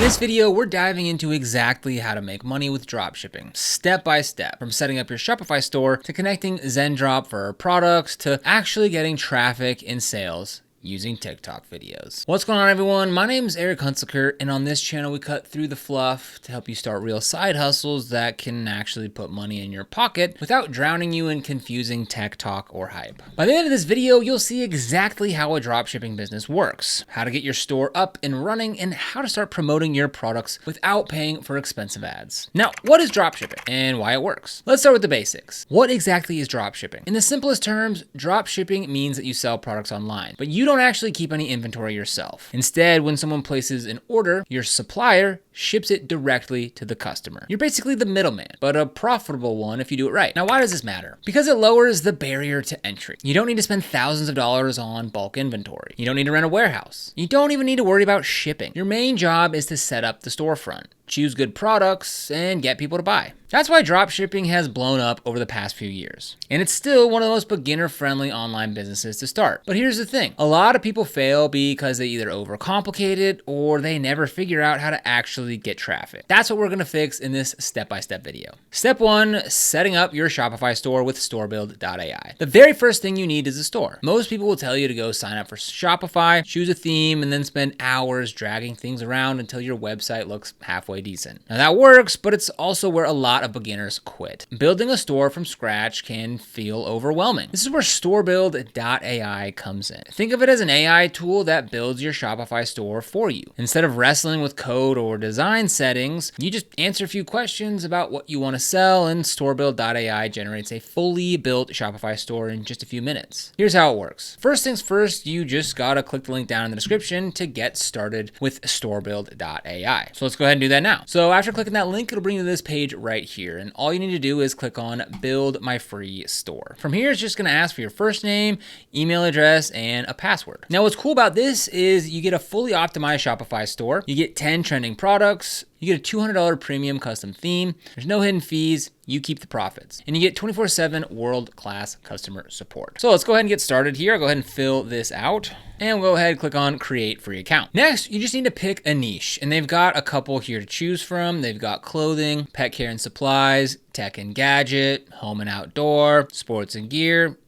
this video, we're diving into exactly how to make money with dropshipping, step by step, from setting up your Shopify store to connecting Zendrop for products to actually getting traffic and sales using TikTok videos. What's going on, everyone? My name is Eric Hunsaker, and on this channel we cut through the fluff to help you start real side hustles that can actually put money in your pocket without drowning you in confusing tech talk or hype. By the end of this video, you'll see exactly how a dropshipping business works, how to get your store up and running, and how to start promoting your products without paying for expensive ads. Now, what is dropshipping and why it works? Let's start with the basics. What exactly is dropshipping? In the simplest terms, dropshipping means that you sell products online, but you don't actually keep any inventory yourself. Instead, when someone places an order, your supplier ships it directly to the customer. You're basically the middleman, but a profitable one if you do it right. Now, why does this matter? Because it lowers the barrier to entry. You don't need to spend thousands of dollars on bulk inventory. You don't need to rent a warehouse. You don't even need to worry about shipping. Your main job is to set up the storefront, choose good products, and get people to buy. That's why dropshipping has blown up over the past few years. And it's still one of the most beginner-friendly online businesses to start. But here's the thing. A lot of people fail because they either overcomplicate it or they never figure out how to actually get traffic. That's what we're gonna fix in this step-by-step video. Step 1, setting up your Shopify store with Storebuild.ai. The very first thing you need is a store. Most people will tell you to go sign up for Shopify, choose a theme, and then spend hours dragging things around until your website looks halfway decent. Now that works, but it's also where a lot of beginners quit. Building a store from scratch can feel overwhelming. This is where Storebuild.ai comes in. Think of it as an AI tool that builds your Shopify store for you. Instead of wrestling with code or design settings, you just answer a few questions about what you want to sell, and Storebuild.ai generates a fully built Shopify store in just a few minutes. Here's how it works. First things first, you just gotta click the link down in the description to get started with Storebuild.ai. So let's go ahead and do that now. So after clicking that link, it'll bring you to this page right here, and all you need to do is click on Build My Free Store. From here, it's just gonna ask for your first name, email address, and a password. Now, what's cool about this is you get a fully optimized Shopify store, you get 10 trending products, you get a $200 premium custom theme, there's no hidden fees, you keep the profits, and you get 24/7 world-class customer support. So let's go ahead and get started here. I'll go ahead and fill this out, and we'll go ahead and click on Create Free Account. Next, you just need to pick a niche, and they've got a couple here to choose from. They've got clothing, pet care and supplies, tech and gadget, home and outdoor, sports and gear,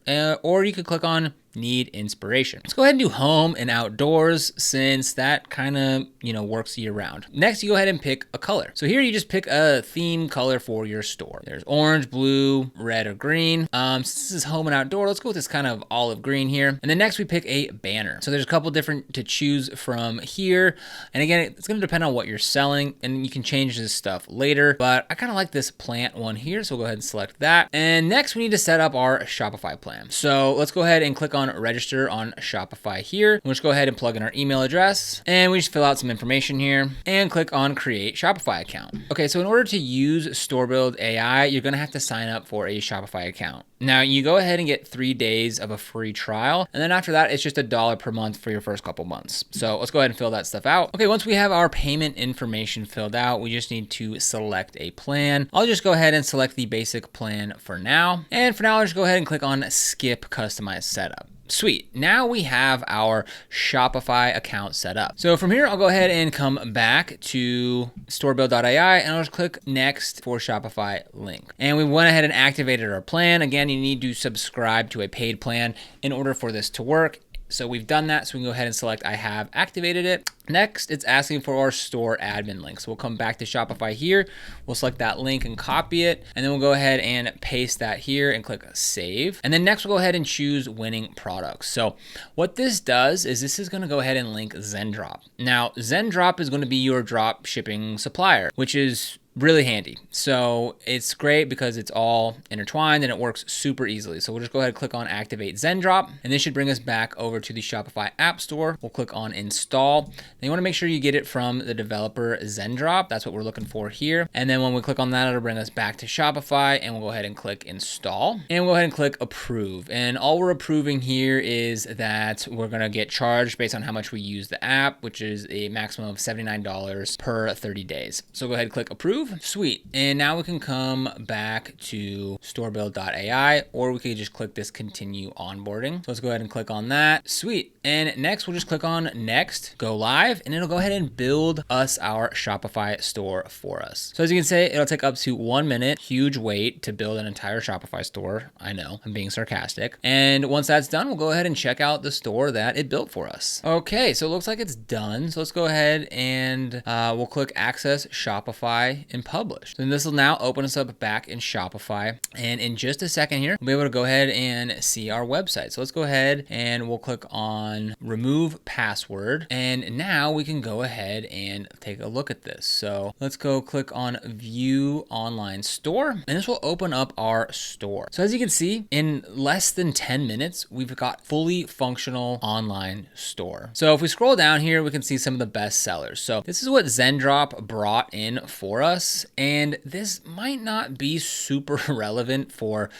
or you could click on Need Inspiration. Let's go ahead and do home and outdoors, since that kind of, works year round. Next, you go ahead and pick a color. So here you just pick a theme color for your store. There's orange, blue, red, or green. Since this is home and outdoor, let's go with this kind of olive green here. And then next we pick a banner. So there's a couple different to choose from here. And again, it's gonna depend on what you're selling, and you can change this stuff later, but I kind of like this plant one here, so we'll go ahead and select that. And next we need to set up our Shopify plan. So let's go ahead and click on register on Shopify here. We'll just go ahead and plug in our email address, and we just fill out some information here and click on create Shopify account. Okay, so in order to use StorebuildAI, you're gonna have to sign up for a Shopify account. Now you go ahead and get 3 days of a free trial, and then after that, it's just $1 per month for your first couple months. So let's go ahead and fill that stuff out. Okay, once we have our payment information filled out, we just need to select a plan. I'll just go ahead and select the basic plan for now. And for now, I'll just go ahead and click on skip customize setup. Sweet, now we have our Shopify account set up. So from here, I'll go ahead and come back to Storebuild.ai, and I'll just click next for Shopify link. And we went ahead and activated our plan. Again, you need to subscribe to a paid plan in order for this to work. So we've done that, so we can go ahead and select I have activated it. Next, it's asking for our store admin link. So we'll come back to Shopify here. We'll select that link and copy it. And then we'll go ahead and paste that here and click save. And then next we'll go ahead and choose winning products. So what this does is this is gonna go ahead and link Zendrop. Now, Zendrop is gonna be your drop shipping supplier, which is really handy. So it's great because it's all intertwined and it works super easily. So we'll just go ahead and click on activate Zendrop, and this should bring us back over to the Shopify App Store. We'll click on install. Then you want to make sure you get it from the developer Zendrop. That's what we're looking for here. And then when we click on that, it'll bring us back to Shopify, and we'll go ahead and click install, and we'll go ahead and click approve. And all we're approving here is that we're going to get charged based on how much we use the app, which is a maximum of $79 per 30 days. So go ahead and click approve. Sweet. And now we can come back to Storebuild.ai, or we could just click this continue onboarding. So let's go ahead and click on that. Sweet. And next we'll just click on next, go live. live, and it'll go ahead and build us our Shopify store for us. So as you can see, it'll take up to 1 minute, huge wait to build an entire Shopify store. I know, I'm being sarcastic. And once that's done, we'll go ahead and check out the store that it built for us. Okay, so it looks like it's done. So let's go ahead and we'll click Access Shopify and Publish. And this will now open us up back in Shopify. And in just a second here, we'll be able to go ahead and see our website. So let's go ahead and we'll click on Remove Password. And now we can go ahead and take a look at this. So let's go click on View Online Store, and this will open up our store. So as you can see, in less than 10 minutes, we've got fully functional online store. So if we scroll down here, we can see some of the best sellers. So this is what Zendrop brought in for us. And this might not be super relevant for,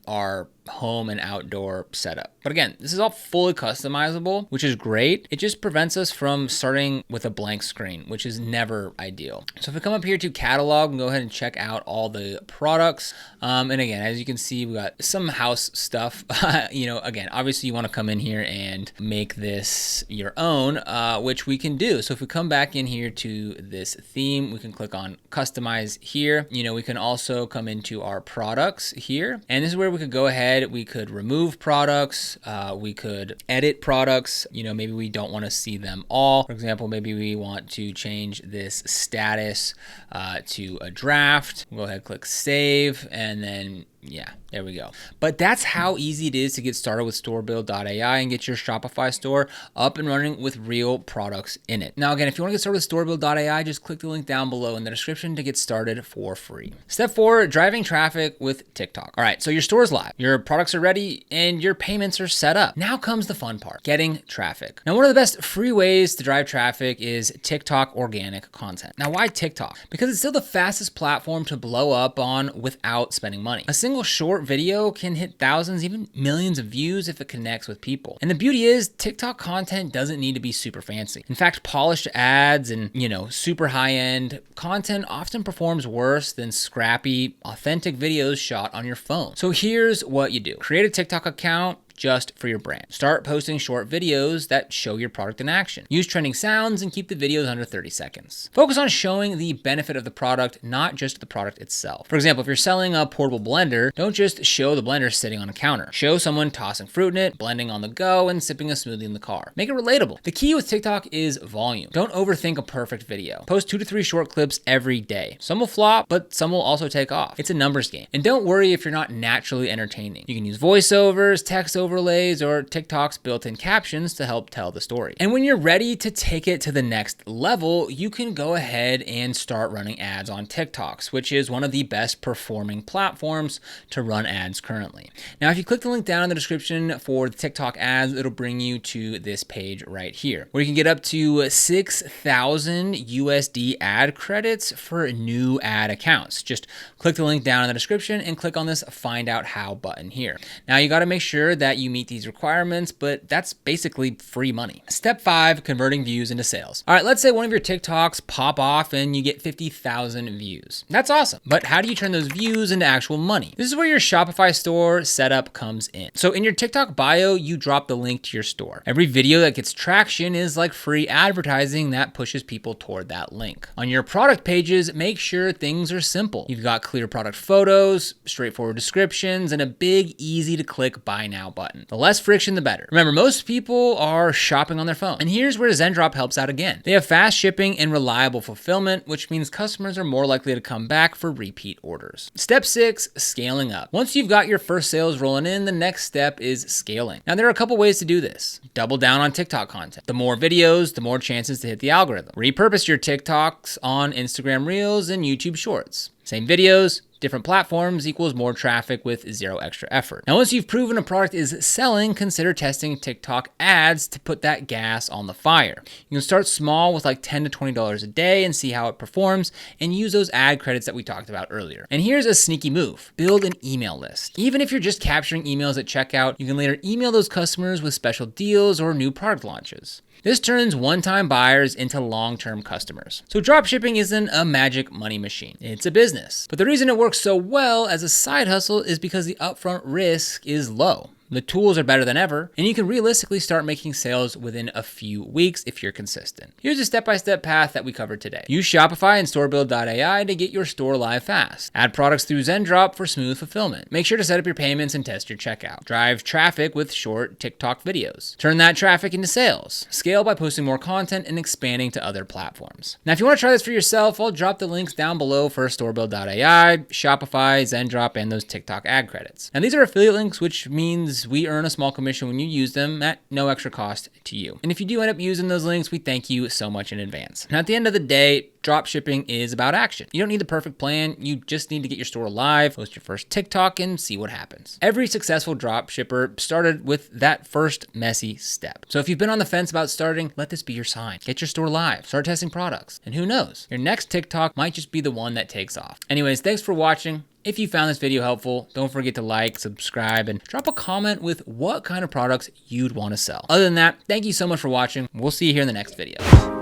our home and outdoor setup. But again, this is all fully customizable, which is great. It just prevents us from starting with a blank screen, which is never ideal. So if we come up here to catalog and go ahead and check out all the products. And again, as you can see, we got some house stuff. Again, obviously you want to come in here and make this your own, which we can do. So if we come back in here to this theme, we can click on customize here. We can also come into our products here. And this is where we could go ahead. We could remove products. We could edit products. Maybe we don't want to see them all. For example, maybe we want to change this status to a draft. We'll go ahead, click save, and then yeah, there we go. But that's how easy it is to get started with Storebuild.ai and get your Shopify store up and running with real products in it. Now, again, if you want to get started with Storebuild.ai, just click the link down below in the description to get started for free. Step 4, driving traffic with TikTok. All right, so your store is live, your products are ready, and your payments are set up. Now comes the fun part, getting traffic. Now, one of the best free ways to drive traffic is TikTok organic content. Now, why TikTok? Because it's still the fastest platform to blow up on without spending money. A single short video can hit thousands, even millions of views if it connects with people. And the beauty is TikTok content doesn't need to be super fancy. In fact, polished ads and, super high-end content often performs worse than scrappy, authentic videos shot on your phone. So here's what you do. Create a TikTok account just for your brand. Start posting short videos that show your product in action. Use trending sounds and keep the videos under 30 seconds. Focus on showing the benefit of the product, not just the product itself. For example, if you're selling a portable blender, don't just show the blender sitting on a counter. Show someone tossing fruit in it, blending on the go, and sipping a smoothie in the car. Make it relatable. The key with TikTok is volume. Don't overthink a perfect video. Post 2 to 3 short clips every day. Some will flop, but some will also take off. It's a numbers game. And don't worry if you're not naturally entertaining. You can use voiceovers, text overlays, or TikTok's built-in captions to help tell the story. And when you're ready to take it to the next level, you can go ahead and start running ads on TikToks, which is one of the best performing platforms to run ads currently. Now, if you click the link down in the description for the TikTok ads, it'll bring you to this page right here, where you can get up to 6,000 USD ad credits for new ad accounts. Just click the link down in the description and click on this Find Out How button here. Now, you got to make sure that you meet these requirements, but that's basically free money. Step 5, converting views into sales. All right, let's say one of your TikToks pop off and you get 50,000 views. That's awesome, but how do you turn those views into actual money? This is where your Shopify store setup comes in. So in your TikTok bio, you drop the link to your store. Every video that gets traction is like free advertising that pushes people toward that link. On your product pages, make sure things are simple. You've got clear product photos, straightforward descriptions, and a big, easy to click buy now button. The less friction, the better. Remember, most people are shopping on their phone. And here's where Zendrop helps out again. They have fast shipping and reliable fulfillment, which means customers are more likely to come back for repeat orders. Step 6, scaling up. Once you've got your first sales rolling in, the next step is scaling. Now, there are a couple ways to do this. Double down on TikTok content. The more videos, the more chances to hit the algorithm. Repurpose your TikToks on Instagram Reels and YouTube Shorts. Same videos, different platforms equals more traffic with zero extra effort. Now, once you've proven a product is selling, consider testing TikTok ads to put that gas on the fire. You can start small with like $10 to $20 a day and see how it performs and use those ad credits that we talked about earlier. And here's a sneaky move. Build an email list. Even if you're just capturing emails at checkout, you can later email those customers with special deals or new product launches. This turns one-time buyers into long-term customers. So dropshipping isn't a magic money machine. It's a business. But the reason it works so well as a side hustle is because the upfront risk is low. The tools are better than ever, and you can realistically start making sales within a few weeks if you're consistent. Here's a step-by-step path that we covered today. Use Shopify and Storebuild.ai to get your store live fast. Add products through Zendrop for smooth fulfillment. Make sure to set up your payments and test your checkout. Drive traffic with short TikTok videos. Turn that traffic into sales. Scale by posting more content and expanding to other platforms. Now, if you want to try this for yourself, I'll drop the links down below for Storebuild.ai, Shopify, Zendrop, and those TikTok ad credits. And these are affiliate links, which means we earn a small commission when you use them at no extra cost to you. And if you do end up using those links, we thank you so much in advance. Now, at the end of the day, dropshipping is about action. You don't need the perfect plan. You just need to get your store live, post your first TikTok, and see what happens. Every successful dropshipper started with that first messy step. So if you've been on the fence about starting, let this be your sign. Get your store live, start testing products, and who knows, your next TikTok might just be the one that takes off. Anyways, thanks for watching. If you found this video helpful, don't forget to like, subscribe, and drop a comment with what kind of products you'd want to sell. Other than that, thank you so much for watching. We'll see you here in the next video.